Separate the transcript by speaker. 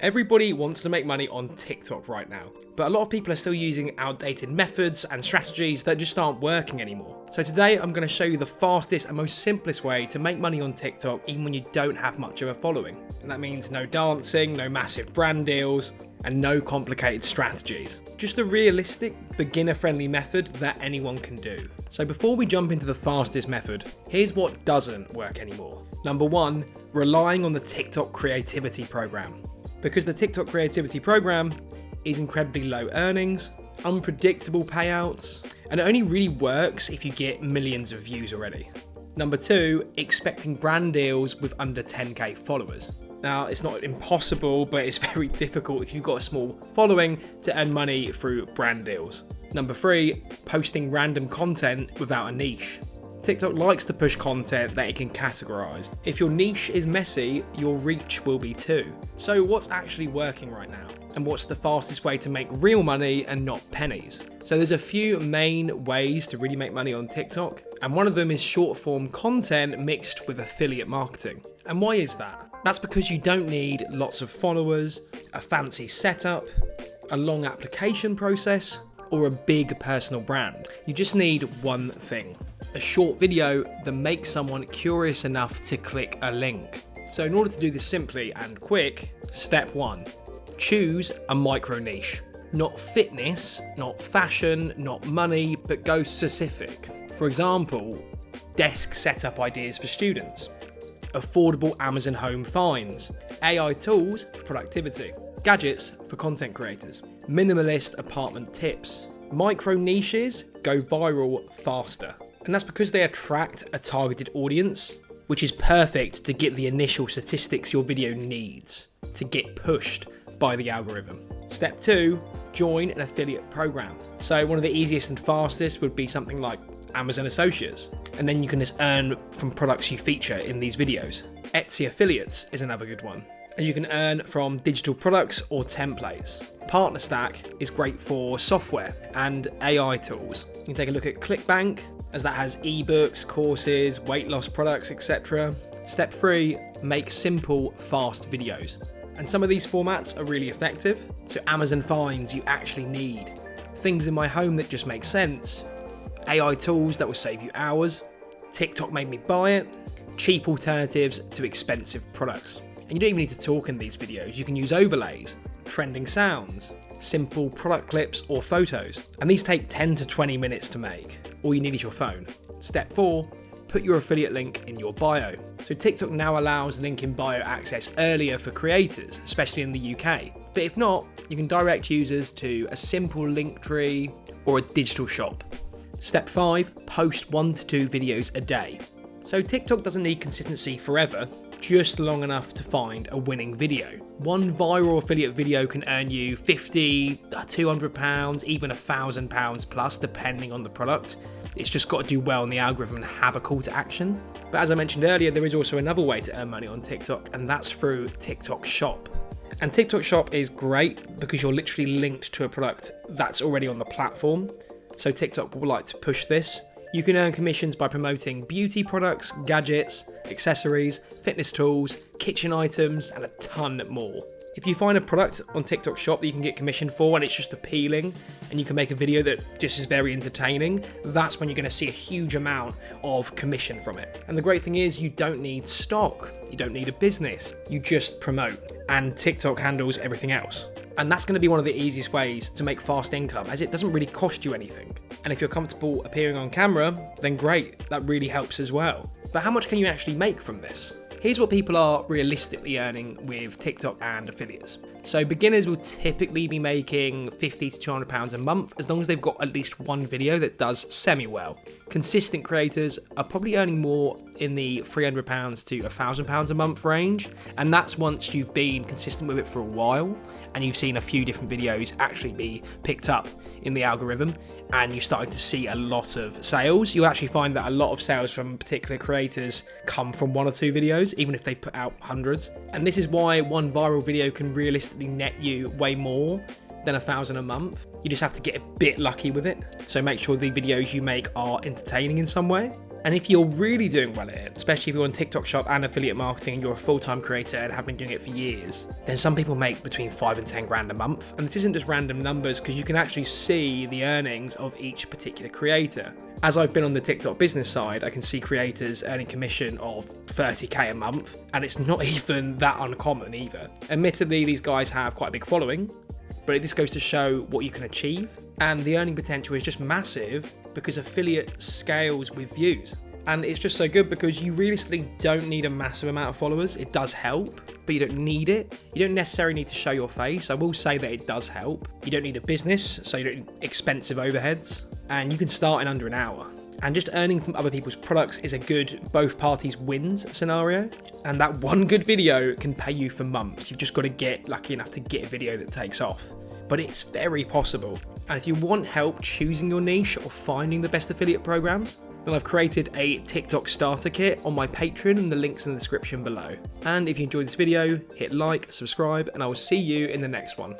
Speaker 1: Everybody wants to make money on TikTok right now, but a lot of people are still using outdated methods and strategies that just aren't working anymore. So today I'm going to show you the fastest and most simplest way to make money on TikTok even when you don't have much of a following. And that means no dancing, no massive brand deals, and no complicated strategies. Just a realistic, beginner-friendly method that anyone can do. So before we jump into the fastest method, here's what doesn't work anymore. Number 1, relying on the TikTok Creativity Program. Because the TikTok Creativity Program is incredibly low earnings, unpredictable payouts, and it only really works if you get millions of views already. Number 2, expecting brand deals with under 10k followers. Now, it's not impossible, but it's very difficult if you've got a small following to earn money through brand deals. Number 3, posting random content without a niche. TikTok likes to push content that it can categorize. If your niche is messy, your reach will be too. So what's actually working right now? And what's the fastest way to make real money and not pennies? So there's a few main ways to really make money on TikTok, and one of them is short form content mixed with affiliate marketing. And why is that? That's because you don't need lots of followers, a fancy setup, a long application process, or a big personal brand. You just need one thing: a short video that makes someone curious enough to click a link. So in order to do this simply and quick, step 1, choose a micro niche. Not fitness, not fashion, not money, but go specific. For example, desk setup ideas for students, affordable Amazon home finds, AI tools for productivity, gadgets for content creators, minimalist apartment tips. Micro niches go viral faster. And that's because they attract a targeted audience, which is perfect to get the initial statistics your video needs to get pushed by the algorithm. Step 2, join an affiliate program. So one of the easiest and fastest would be something like Amazon Associates, and then you can just earn from products you feature in these videos. Etsy affiliates is another good one, as you can earn from digital products or templates. Partner Stack is great for software and AI tools. You can take a look at ClickBank, as that has ebooks, courses, weight loss products, etc. Step 3, make simple, fast videos. And some of these formats are really effective. So Amazon finds you actually need, things in my home that just make sense, AI tools that will save you hours, TikTok made me buy it, cheap alternatives to expensive products. And you don't even need to talk in these videos. You can use overlays, trending sounds, simple product clips or photos. And these take 10 to 20 minutes to make. All you need is your phone. Step 4, put your affiliate link in your bio. So TikTok now allows link in bio access earlier for creators, especially in the UK. But if not, you can direct users to a simple link tree or a digital shop. Step 5, post 1 to 2 videos a day. So TikTok doesn't need consistency forever, just long enough to find a winning video. One viral affiliate video can earn you £50, £200, even £1,000 plus, depending on the product. It's just got to do well in the algorithm and have a call to action. But as I mentioned earlier, there is also another way to earn money on TikTok, and that's through TikTok Shop. And TikTok Shop is great because you're literally linked to a product that's already on the platform. So TikTok will like to push this. You can earn commissions by promoting beauty products, gadgets, accessories, fitness tools, kitchen items, and a ton more. If you find a product on TikTok Shop that you can get commission for and it's just appealing and you can make a video that just is very entertaining, that's when you're going to see a huge amount of commission from it. And the great thing is you don't need stock, you don't need a business, you just promote, and TikTok handles everything else. And that's going to be one of the easiest ways to make fast income, as it doesn't really cost you anything. And if you're comfortable appearing on camera, then great, that really helps as well. But how much can you actually make from this? Here's what people are realistically earning with TikTok and affiliates. So beginners will typically be making £50 to £200 a month, as long as they've got at least one video that does semi-well. Consistent creators are probably earning more in the £300 to £1,000 a month range, and that's once you've been consistent with it for a while and you've seen a few different videos actually be picked up in the algorithm and you're starting to see a lot of sales. You'll actually find that a lot of sales from particular creators come from 1 or 2 videos, even if they put out hundreds. And this is why one viral video can realistically net you way more than £1,000 a month. You just have to get a bit lucky with it. So make sure the videos you make are entertaining in some way. And if you're really doing well at it, especially if you're on TikTok Shop and affiliate marketing and you're a full-time creator and have been doing it for years, then some people make between 5 and 10 grand a month. And this isn't just random numbers, because you can actually see the earnings of each particular creator. As I've been on the TikTok business side, I can see creators earning commission of 30k a month, and it's not even that uncommon either. Admittedly, these guys have quite a big following, but it just goes to show what you can achieve. And the earning potential is just massive because affiliate scales with views. And it's just so good because you realistically don't need a massive amount of followers. It does help, but you don't need it. You don't necessarily need to show your face. I will say that it does help. You don't need a business, so you don't need expensive overheads. And you can start in under an hour. And just earning from other people's products is a good both parties wins scenario. And that one good video can pay you for months. You've just got to get lucky enough to get a video that takes off. But it's very possible. And if you want help choosing your niche or finding the best affiliate programs, then I've created a TikTok starter kit on my Patreon, and the link's in the description below. And if you enjoyed this video, hit like, subscribe, and I will see you in the next one.